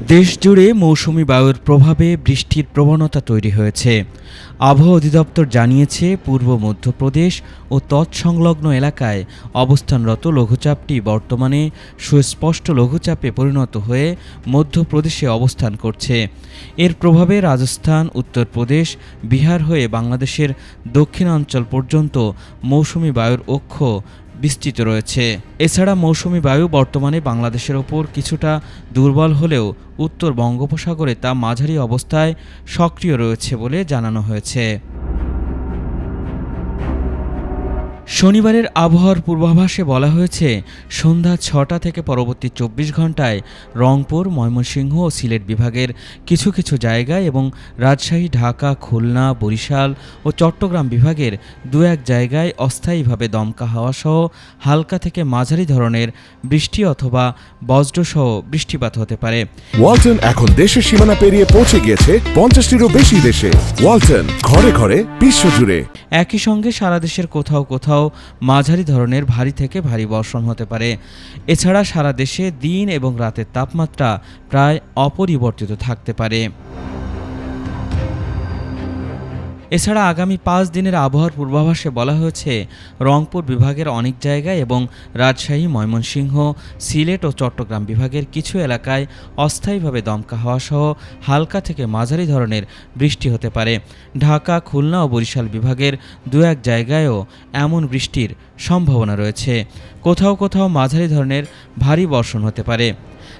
দেশজুড়ে মৌসুমি বায়ুর প্রভাবে বৃষ্টির প্রবণতা তৈরি হয়েছে। আবহাওয়া অধিদপ্তর জানিয়েছে, পূর্ব মধ্যপ্রদেশ ও তৎসংলগ্ন এলাকায় অবস্থানরত লঘুচাপটি বর্তমানে সুস্পষ্ট লঘুচাপে পরিণত হয়ে মধ্যপ্রদেশে অবস্থান করছে। এর প্রভাবে রাজস্থান, উত্তরপ্রদেশ, বিহার হয়ে বাংলাদেশের দক্ষিণাঞ্চল পর্যন্ত মৌসুমি বায়ুর অক্ষ বিস্তৃত রয়েছে। এছাড়া মৌসুমি বায়ু বর্তমানে বাংলাদেশের ওপর কিছুটা দুর্বল হলেও উত্তর বঙ্গোপসাগরে তা মাঝারি অবস্থায় সক্রিয় রয়েছে বলে জানানো হয়েছে। শনিবারের আবহাওয়ার পূর্বাভাসে বলা হয়েছে, সন্ধ্যা ৬টা থেকে পরবর্তী ২৪ ঘন্টায় রংপুর, ময়মনসিংহ ও সিলেট বিভাগের কিছু কিছু জায়গায় এবং রাজশাহী, ঢাকা, খুলনা, বরিশাল ও চট্টগ্রাম বিভাগের দু-এক জায়গায় অস্থায়ীভাবে দমকা হাওয়াসহ হালকা থেকে মাঝারি ধরনের বৃষ্টি অথবা বজ্রসহ বৃষ্টিপাত হতে পারে। ওয়ালটন এখন দেশের সীমানা পেরিয়ে পৌঁছে গিয়েছে ৫০টিরও বেশি দেশে। ওয়ালটন, ঘরে ঘরে, বিশ্বজুড়ে। একই সঙ্গে সারা দেশের কোথাও কোথাও মাঝারি ধরনের ভারী থেকে ভারী বর্ষণ হতে পারে। এছাড়া সারা দেশে দিন এবং রাতের তাপমাত্রা প্রায় অপরিবর্তিত থাকতে পারে। এছাড়া আগামী ৫ দিনের আবহাওয়ার পূর্বাভাসে বলা হয়েছে, রংপুর বিভাগের অনেক জায়গায় এবং রাজশাহী, ময়মনসিংহ, সিলেট ও চট্টগ্রাম বিভাগের কিছু এলাকায় অস্থায়ীভাবে দমকা হাওয়াসহ হালকা থেকে মাঝারি ধরনের বৃষ্টি হতে পারে। ঢাকা, খুলনা ও বরিশাল বিভাগের দু-এক জায়গায়ও এমন বৃষ্টির সম্ভাবনা রয়েছে। কোথাও কোথাও মাঝারি ধরনের ভারী বর্ষণ হতে পারে।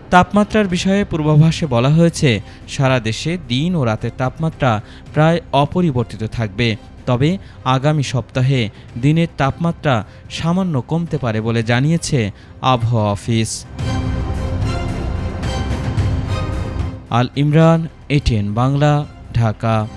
তাপমাত্রার বিষয়ে পূর্বাভাসে বলা হয়েছে, সারা দেশে দিন ও রাতের তাপমাত্রা প্রায় অপরিবর্তিত থাকবে। তবে আগামী সপ্তাহে দিনের তাপমাত্রা সামান্য কমতে পারে বলে জানিয়েছে আবহাওয়া অফিস। আল ইমরান, ATN বাংলা, ঢাকা।